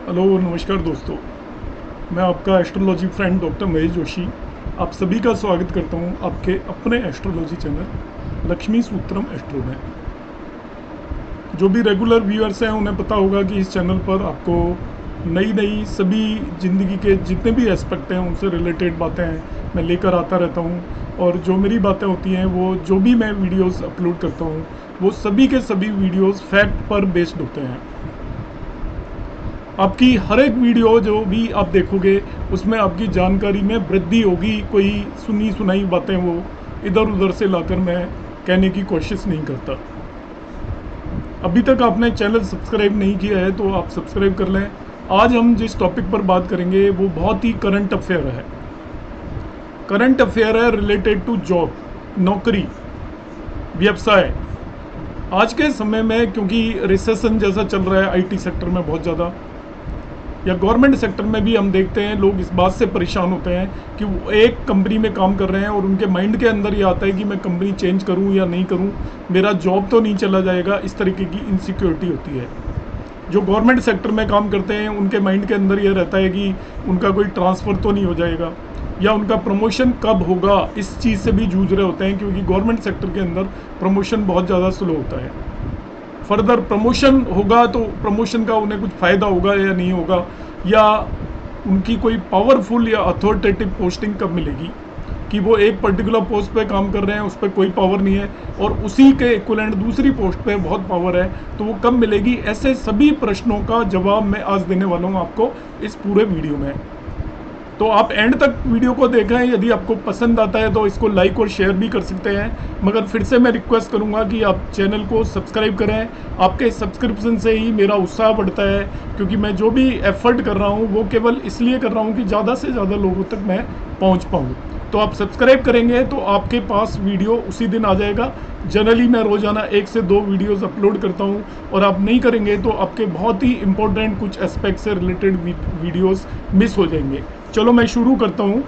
Hello नमस्कार दोस्तों। मैं आपका astrology friend doctor Mahesh Joshi आप सभी का स्वागत करता हूं आपके अपने एस्ट्रोलॉजी चैनल लक्ष्मी सूत्रम एस्ट्रो में। जो भी रेगुलर व्यूअर्स हैं उन्हें पता होगा कि इस चैनल पर आपको नई नई सभी ज़िंदगी के जितने भी एस्पेक्ट हैं उनसे रिलेटेड बातें मैं लेकर आता रहता हूं। और जो मेरी बातें होती हैं वो जो भी मैं वीडियोस अपलोड करता हूं वो सभी के सभी वीडियोस फैक्ट पर बेस्ड होते हैं। आपकी हर एक वीडियो जो भी आप देखोगे उसमें आपकी जानकारी में वृद्धि होगी। कोई सुनी सुनाई बातें वो इधर उधर से लाकर मैं कहने की कोशिश नहीं करता। अभी तक आपने चैनल सब्सक्राइब नहीं किया है तो आप सब्सक्राइब कर लें। आज हम जिस टॉपिक पर बात करेंगे वो बहुत ही करंट अफेयर है। करंट अफेयर है रिलेटेड टू जॉब, नौकरी, व्यवसाय। आज के समय में क्योंकि रिसेशन जैसा चल रहा है आईटी सेक्टर में बहुत ज़्यादा, या गवर्नमेंट सेक्टर में भी हम देखते हैं लोग इस बात से परेशान होते हैं कि वो एक कंपनी में काम कर रहे हैं और उनके माइंड के अंदर ये आता है कि मैं कंपनी चेंज करूं या नहीं करूं, मेरा जॉब तो नहीं चला जाएगा। इस तरीके की इनसिक्योरिटी होती है। जो गवर्नमेंट सेक्टर में काम करते हैं उनके माइंड के अंदर ये रहता है कि उनका कोई ट्रांसफ़र तो नहीं हो जाएगा या उनका प्रमोशन कब होगा, इस चीज़ से भी जूझ रहे होते हैं क्योंकि गवर्नमेंट सेक्टर के अंदर प्रमोशन बहुत ज़्यादा स्लो होता है। फर्दर प्रमोशन होगा तो प्रमोशन का उन्हें कुछ फ़ायदा होगा या नहीं होगा, या उनकी कोई पावरफुल या अथॉरिटेटिव पोस्टिंग कब मिलेगी कि वो एक पर्टिकुलर पोस्ट पे काम कर रहे हैं उस पर कोई पावर नहीं है और उसी के इक्विवेलेंट दूसरी पोस्ट पे बहुत पावर है तो वो कब मिलेगी। ऐसे सभी प्रश्नों का जवाब मैं आज देने वाला हूँ आपको इस पूरे वीडियो में। तो आप एंड तक वीडियो को देखें। यदि आपको पसंद आता है तो इसको लाइक और शेयर भी कर सकते हैं, मगर फिर से मैं रिक्वेस्ट करूंगा कि आप चैनल को सब्सक्राइब करें। आपके सब्सक्रिप्शन से ही मेरा उत्साह बढ़ता है क्योंकि मैं जो भी एफर्ट कर रहा हूं वो केवल इसलिए कर रहा हूं कि ज़्यादा से ज़्यादा लोगों तक मैं पहुंच पाऊँ। तो आप सब्सक्राइब करेंगे तो आपके पास वीडियो उसी दिन आ जाएगा। जनरली मैं रोज़ाना 1 से 2 वीडियोस अपलोड करता हूं और आप नहीं करेंगे तो आपके बहुत ही इंपॉर्टेंट कुछ एस्पेक्ट से रिलेटेड वीडियोस मिस हो जाएंगे। चलो मैं शुरू करता हूँ।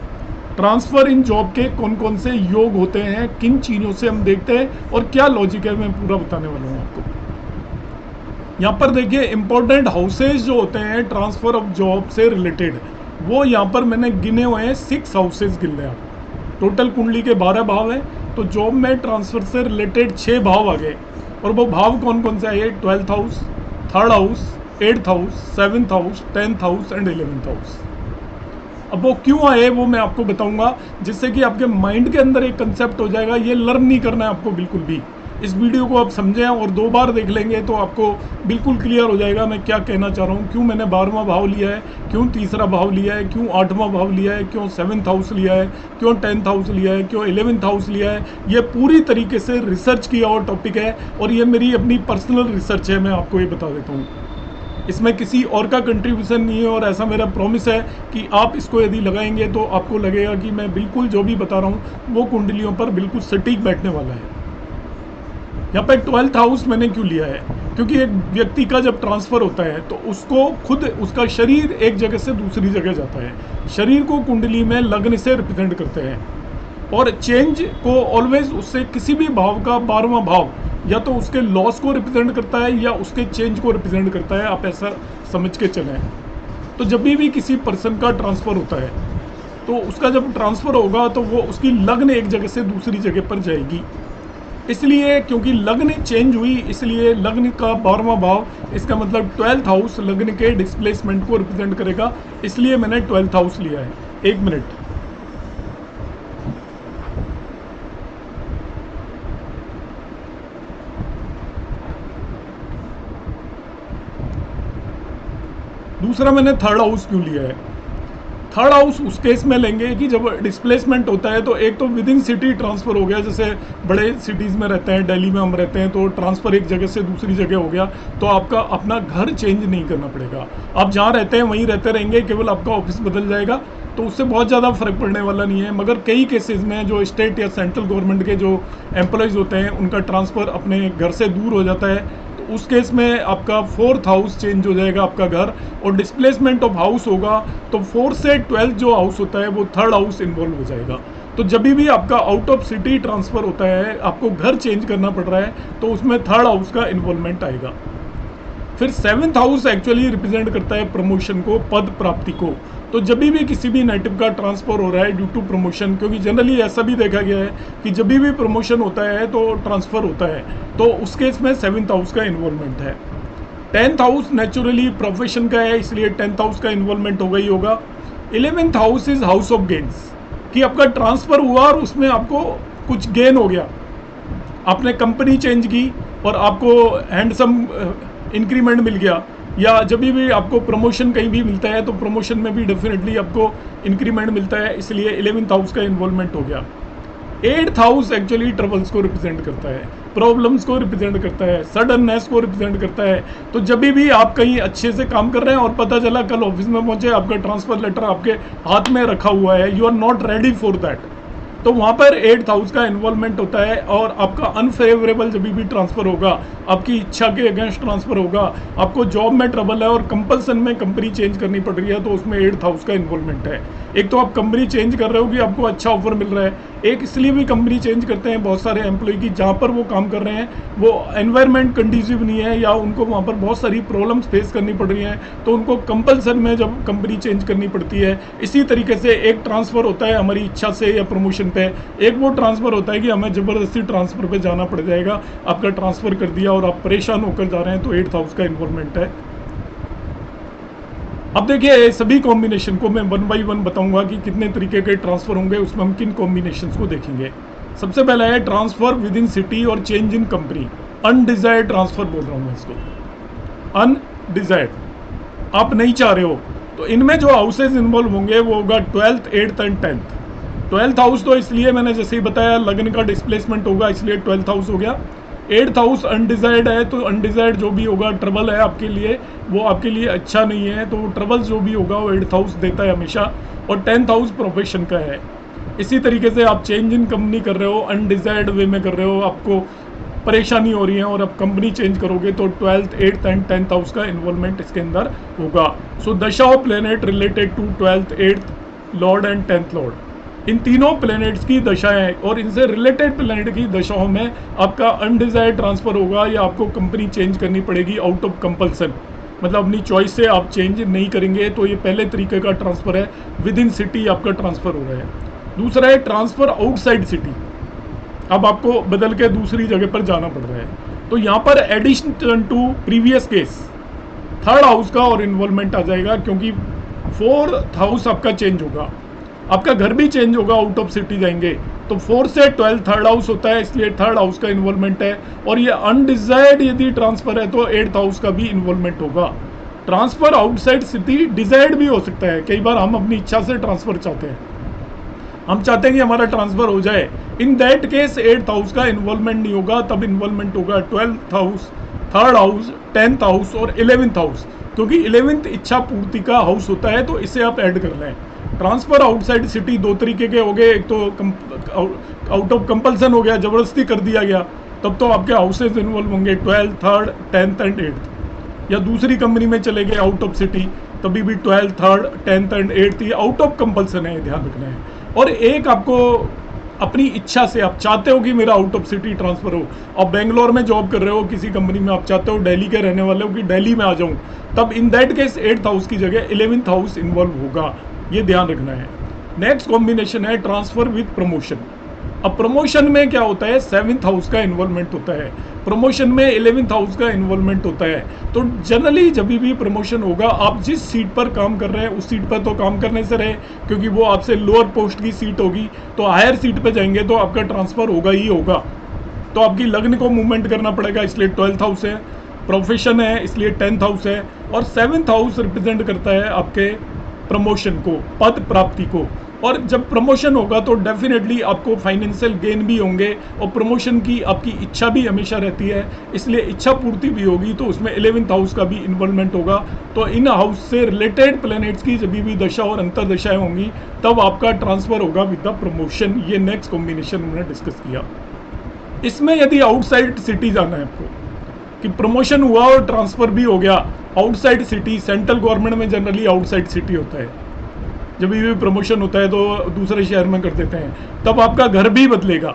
ट्रांसफ़र इन जॉब के कौन कौन से योग होते हैं, किन चीज़ों से हम देखते हैं और क्या लॉजिक है, मैं पूरा बताने वाला हूँ आपको। यहाँ पर देखिए इंपॉर्टेंट हाउसेज जो होते हैं ट्रांसफ़र ऑफ जॉब से रिलेटेड, वो यहाँ पर मैंने गिने हुए हैं। 6 हाउसेज गिन लें आप। टोटल कुंडली के 12 भाव हैं तो जॉब में ट्रांसफ़र से रिलेटेड 6 भाव आ गए। और वो भाव कौन कौन से आए? 12th house, 3rd house, 8th house, 7th house, 10th house and 11th house. अब वो क्यों आए वो मैं आपको बताऊंगा, जिससे कि आपके माइंड के अंदर एक कंसेप्ट हो जाएगा। ये लर्न नहीं करना है आपको बिल्कुल भी। इस वीडियो को आप समझें और 2 बार देख लेंगे तो आपको बिल्कुल क्लियर हो जाएगा मैं क्या कहना चाह रहा हूँ। क्यों मैंने 12वां भाव लिया है, क्यों तीसरा भाव लिया है, क्यों 8वां भाव लिया है, क्यों 7th हाउस लिया है, क्यों 10th हाउस लिया है, क्यों 11th हाउस लिया है। ये पूरी तरीके से रिसर्च किया हुआ टॉपिक है और ये मेरी अपनी पर्सनल रिसर्च है। मैं आपको ये बता देता हूँ, इसमें किसी और का कंट्रीब्यूशन नहीं है। और ऐसा मेरा प्रॉमिस है कि आप इसको यदि लगाएंगे तो आपको लगेगा कि मैं बिल्कुल जो भी बता रहा हूँ वो कुंडलियों पर बिल्कुल सटीक बैठने वाला है। यहाँ पे 12th हाउस मैंने क्यों लिया है? क्योंकि एक व्यक्ति का जब ट्रांसफ़र होता है तो उसको खुद उसका शरीर एक जगह से दूसरी जगह जाता है। शरीर को कुंडली में लग्न से रिप्रेजेंट करते हैं और चेंज को ऑलवेज उससे किसी भी भाव का 12वां भाव या तो उसके लॉस को रिप्रेजेंट करता है या उसके चेंज को रिप्रेजेंट करता है। आप ऐसा समझ के चलें। तो जब भी किसी पर्सन का ट्रांसफ़र होता है तो उसका जब ट्रांसफ़र होगा तो वो उसकी लग्न एक जगह से दूसरी जगह पर जाएगी। इसलिए क्योंकि लग्न चेंज हुई इसलिए लग्न का 12वां भाव, इसका मतलब 12th हाउस लग्न के डिस्प्लेसमेंट को रिप्रेजेंट करेगा। इसलिए मैंने 12th हाउस लिया है। 1 मिनट। दूसरा मैंने 3rd हाउस क्यों लिया है? 3rd हाउस उस केस में लेंगे कि जब डिस्प्लेसमेंट होता है तो एक तो विद इन सिटी ट्रांसफ़र हो गया। जैसे बड़े सिटीज़ में रहते हैं, दिल्ली में हम रहते हैं तो ट्रांसफ़र एक जगह से दूसरी जगह हो गया तो आपका अपना घर चेंज नहीं करना पड़ेगा। आप जहाँ रहते हैं वहीं रहते रहेंगे, केवल आपका ऑफिस बदल जाएगा तो उससे बहुत ज़्यादा फर्क पड़ने वाला नहीं है। मगर कई केसेस में जो स्टेट या सेंट्रल गवर्नमेंट के जो एम्प्लॉयज़ होते हैं उनका ट्रांसफ़र अपने घर से दूर हो जाता है तो उस केस में आपका 4th हाउस चेंज हो जाएगा आपका घर और डिस्प्लेसमेंट ऑफ हाउस होगा तो 4 से 12th जो हाउस होता है वो 3rd हाउस इन्वॉल्व हो जाएगा। तो जब भी आपका आउट ऑफ सिटी ट्रांसफ़र होता है, आपको घर चेंज करना पड़ रहा है तो उसमें 3rd हाउस का इन्वॉल्वमेंट आएगा। फिर 7th हाउस एक्चुअली रिप्रेजेंट करता है प्रमोशन को, पद प्राप्ति को। तो जब भी किसी भी नेटिव का ट्रांसफर हो रहा है ड्यू टू प्रमोशन, क्योंकि जनरली ऐसा भी देखा गया है कि जब भी प्रमोशन होता है तो ट्रांसफर होता है, तो उस केस में 7th हाउस का इन्वॉल्वमेंट है। 10th हाउस नेचुरली प्रोफेशन का है, इसलिए 10th हाउस का इन्वॉल्वमेंट होगा ही होगा। 11th house is house of gains, कि आपका ट्रांसफर हुआ और उसमें आपको कुछ गेन हो गया, आपने कंपनी चेंज की और आपको हैंडसम इंक्रीमेंट मिल गया, या जब भी आपको प्रमोशन कहीं भी मिलता है तो प्रमोशन में भी डेफिनेटली आपको इंक्रीमेंट मिलता है, इसलिए 11th हाउस का इन्वॉल्वमेंट हो गया। 8th हाउस एक्चुअली ट्रबल्स को रिप्रेजेंट करता है, प्रॉब्लम्स को रिप्रेजेंट करता है, सडननेस को रिप्रेजेंट करता है। तो जब भी आप कहीं अच्छे से काम कर रहे हैं और पता चला कल ऑफिस में पहुंचे आपका ट्रांसफर लेटर आपके हाथ में रखा हुआ है, you are not ready for that, तो वहाँ पर 8th हाउस का इन्वॉल्वमेंट होता है। और आपका अनफेवरेबल जब भी ट्रांसफर होगा, आपकी इच्छा के अगेंस्ट ट्रांसफर होगा, आपको जॉब में ट्रबल है और कंपल्सन में कंपनी चेंज करनी पड़ रही है, तो उसमें 8th हाउस का इन्वॉल्वमेंट है। एक तो आप कंपनी चेंज कर रहे हो कि आपको अच्छा ऑफर मिल रहा है, एक इसलिए भी कंपनी चेंज करते हैं बहुत सारे एम्प्लॉय की जहाँ पर वो काम कर रहे हैं वो एनवायरनमेंट कंडीसिव नहीं है, या उनको वहाँ पर बहुत सारी प्रॉब्लम्स फेस करनी पड़ रही हैं, तो उनको कंपल्सन में जब कंपनी चेंज करनी पड़ती है। इसी तरीके से एक ट्रांसफ़र होता है हमारी इच्छा से या प्रमोशन पे, एक वो ट्रांसफ़र होता है कि हमें ज़बरदस्ती ट्रांसफ़र पे जाना पड़ जाएगा, आपका ट्रांसफ़र कर दिया और आप परेशान होकर जा रहे हैं, तो 8th हाउस का इन्वॉल्वमेंट है। अब देखिए सभी कॉम्बिनेशन को मैं 1 बाई 1 बताऊंगा कि कितने तरीके के ट्रांसफर होंगे, उसमें हम किन कॉम्बिनेशंस को देखेंगे। सबसे पहला है ट्रांसफर विद इन सिटी और change in company, undesired transfer बोल रहा हूँ मैं इसको, अनडिजायर्ड, आप नहीं चाह रहे हो। तो इनमें जो हाउसेज इन्वॉल्व होंगे वो होगा 12th, 8th and 10th। 12th house तो इसलिए मैंने जैसे ही बताया लग्न का डिस्प्लेसमेंट होगा, इसलिए 12th हाउस हो गया। 8th हाउस अनडिजायर्ड है, तो अनडिजायर्ड जो भी होगा ट्रबल है आपके लिए, वो आपके लिए अच्छा नहीं है, तो ट्रबल जो भी होगा वो 8th हाउस देता है हमेशा। और 10th हाउस प्रोफेशन का है। इसी तरीके से आप चेंज इन कंपनी कर रहे हो, अनडिजायर्ड वे में कर रहे हो, आपको परेशानी हो रही है और आप कंपनी चेंज करोगे, तो 12th, 8th and 10th house का इन्वॉल्वमेंट इसके अंदर होगा। So dasha of planet related to 12th, 8th lord and 10th lord, इन तीनों प्लैनेट्स की दशाएं और इनसे रिलेटेड प्लैनेट की दशाओं में आपका अनडिजायर्ड ट्रांसफर होगा, या आपको कंपनी चेंज करनी पड़ेगी आउट ऑफ कंपल्सन, मतलब अपनी चॉइस से आप चेंज नहीं करेंगे। तो ये पहले तरीके का ट्रांसफर है, विद इन सिटी आपका ट्रांसफर हो रहा है। दूसरा है ट्रांसफर आउटसाइड सिटी, अब आपको बदल के दूसरी जगह पर जाना पड़ रहा है। तो यहाँ पर addition to previous case 3rd house का और इन्वॉल्वमेंट आ जाएगा, क्योंकि 4th हाउस आपका चेंज होगा, आपका घर भी चेंज होगा, आउट ऑफ सिटी जाएंगे, तो 4 से 12 3rd हाउस होता है, इसलिए 3rd हाउस का इन्वॉल्वमेंट है। और ये अनडिजायर्ड यदि ट्रांसफर है तो 8th हाउस का भी इन्वॉल्वमेंट होगा। ट्रांसफर आउटसाइड सिटी डिजायर्ड भी हो सकता है, कई बार हम अपनी इच्छा से ट्रांसफर चाहते हैं, हम चाहते हैं कि हमारा ट्रांसफर हो जाए, in that case 8th house का इन्वॉल्वमेंट नहीं होगा, तब इन्वॉल्वमेंट होगा 12th house, 3rd house, 10th house और 11th हाउस, क्योंकि 11th इच्छा पूर्ति का हाउस होता है, तो इसे आप ऐड कर लें। ट्रांसफर आउटसाइड सिटी दो तरीके के हो गए, एक तो आउट ऑफ कंपल्सन हो गया, जबरदस्ती कर दिया गया, तब तो आपके हाउसेज इन्वॉल्व होंगे 12th, 3rd, 10th and 8th, या दूसरी कंपनी में चले गए आउट ऑफ सिटी, तभी भी 12th, 3rd, 10th and 8th ये आउट ऑफ कंपल्सन है, ध्यान रखना है। और एक आपको अपनी इच्छा से आप चाहते हो कि मेरा आउट ऑफ सिटी ट्रांसफर हो, आप बेंगलोर में जॉब कर रहे हो किसी कंपनी में, आप चाहते हो दिल्ली के रहने वाले हो कि दिल्ली में आ जाऊं, तब in that case 8th house की जगह 11th हाउस इन्वॉल्व होगा, ये ध्यान रखना है। नेक्स्ट कॉम्बिनेशन है ट्रांसफर विद प्रमोशन। अब प्रमोशन में क्या होता है, 7th हाउस का इन्वॉल्वमेंट होता है, प्रमोशन में 11th हाउस का इन्वॉल्वमेंट होता है। तो जनरली जब भी प्रमोशन होगा, आप जिस सीट पर काम कर रहे हैं उस सीट पर तो काम करने से रहे, क्योंकि वो आपसे लोअर पोस्ट की सीट होगी, तो हायर सीट पर जाएंगे तो आपका ट्रांसफर होगा ही होगा, तो आपकी लग्न को मूवमेंट करना पड़ेगा, इसलिए 12th हाउस है। प्रोफेशन है इसलिए 10th हाउस है, और 7th हाउस रिप्रेजेंट करता है आपके प्रमोशन को, पद प्राप्ति को। और जब प्रमोशन होगा तो डेफिनेटली आपको फाइनेंशियल गेन भी होंगे, और प्रमोशन की आपकी इच्छा भी हमेशा रहती है, इसलिए इच्छा पूर्ति भी होगी, तो उसमें 11th हाउस का भी इन्वॉल्वमेंट होगा। तो इन हाउस से रिलेटेड प्लैनेट्स की जब भी दशा और अंतर दशाएं होंगी, तब आपका ट्रांसफर होगा विद द प्रमोशन। ये नेक्स्ट कॉम्बिनेशन हमने डिस्कस किया। इसमें यदि आउटसाइड सिटी जाना है आपको, कि प्रमोशन हुआ और ट्रांसफर भी हो गया आउटसाइड सिटी, सेंट्रल गवर्नमेंट में जनरली आउटसाइड सिटी होता है, जब भी प्रमोशन होता है तो दूसरे शहर में कर देते हैं, तब आपका घर भी बदलेगा,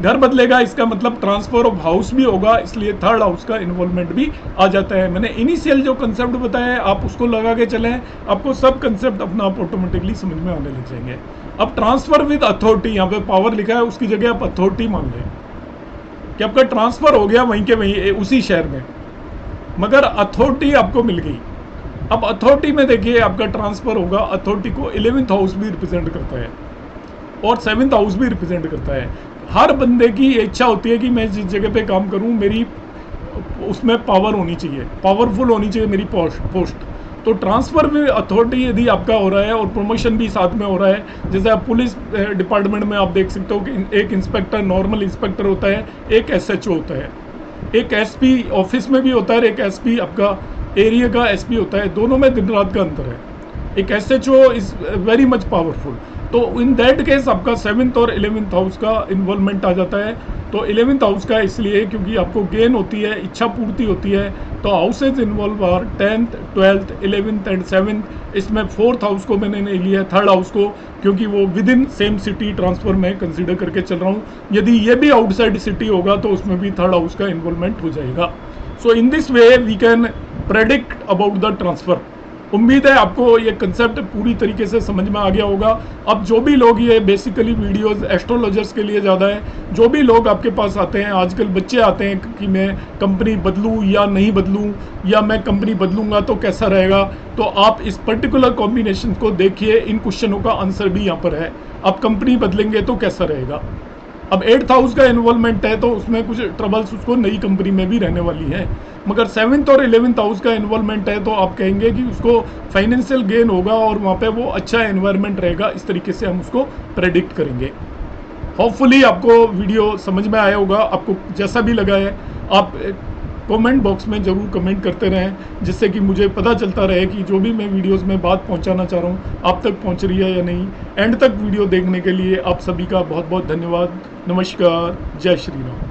घर बदलेगा इसका मतलब ट्रांसफर ऑफ हाउस भी होगा, इसलिए थर्ड हाउस का इन्वॉल्वमेंट भी आ जाता है। मैंने इनिशियल जो कंसेप्ट बताया है आप उसको लगा के चलें, आपको सब कंसेप्ट अपना आप ऑटोमेटिकली समझ में आने लग जाएंगे। अब ट्रांसफर विद अथॉरिटी, यहाँ पे पावर लिखा है, उसकी जगह आप अथॉरिटी मान लें कि आपका ट्रांसफर हो गया वहीं के वहीं उसी शहर में, मगर अथॉरिटी आपको मिल गई। अब अथॉरिटी में देखिए आपका ट्रांसफर होगा, अथॉरिटी को 11th हाउस भी रिप्रेजेंट करता है और 7th हाउस भी रिप्रेजेंट करता है। हर बंदे की इच्छा होती है कि मैं जिस जगह पे काम करूं मेरी उसमें पावर होनी चाहिए, पावरफुल होनी चाहिए मेरी पोस्ट। तो ट्रांसफर भी अथॉरिटी यदि आपका हो रहा है और प्रमोशन भी साथ में हो रहा है, जैसे आप पुलिस डिपार्टमेंट में आप देख सकते हो कि एक इंस्पेक्टर नॉर्मल इंस्पेक्टर होता है, एक SHO होता है, एक SP ऑफिस में भी होता है, एक SP आपका एरिया का SP होता है, दोनों में दिन रात का अंतर है। एक SHO is very much powerful. तो इन दैट केस आपका 7th और 11th हाउस का इन्वॉल्वमेंट आ जाता है। तो 11th हाउस का इसलिए क्योंकि आपको गेन होती है, इच्छा पूर्ति होती है। तो houses involve are 10th, 12th, 11th and 7th। इसमें 4th हाउस को मैंने नहीं लिया, 3rd हाउस को, क्योंकि वो with in same city transfer में कंसिडर करके चल रहा हूँ। यदि ये भी आउटसाइड सिटी होगा तो उसमें भी 3rd हाउस का इन्वॉल्वमेंट हो जाएगा। So in this way we can predict about the transfer. उम्मीद है आपको ये कंसेप्ट पूरी तरीके से समझ में आ गया होगा। अब जो भी लोग, ये बेसिकली वीडियोस एस्ट्रोलॉजर्स के लिए ज़्यादा है, जो भी लोग आपके पास आते हैं, आजकल बच्चे आते हैं कि मैं कंपनी बदलूं या नहीं बदलूं, या मैं कंपनी बदलूंगा तो कैसा रहेगा, तो आप इस पर्टिकुलर कॉम्बिनेशन को देखिए। इन क्वेश्चनों का आंसर भी यहाँ पर है। आप कंपनी बदलेंगे तो कैसा रहेगा। अब 8th हाउस का इन्वॉल्वमेंट है तो उसमें कुछ ट्रबल्स उसको नई कंपनी में भी रहने वाली है, मगर 7th और 11th हाउस का इन्वॉल्वमेंट है तो आप कहेंगे कि उसको फाइनेंशियल गेन होगा और वहाँ पे वो अच्छा एनवायरनमेंट रहेगा। इस तरीके से हम उसको प्रेडिक्ट करेंगे। होपफुली आपको वीडियो समझ में आया होगा। आपको जैसा भी लगा है आप कमेंट बॉक्स में ज़रूर कमेंट करते रहें, जिससे कि मुझे पता चलता रहे कि जो भी मैं वीडियोस में बात पहुंचाना चाह रहा हूं आप तक पहुंच रही है या नहीं। एंड तक वीडियो देखने के लिए आप सभी का बहुत बहुत धन्यवाद। नमस्कार, जय श्री राम।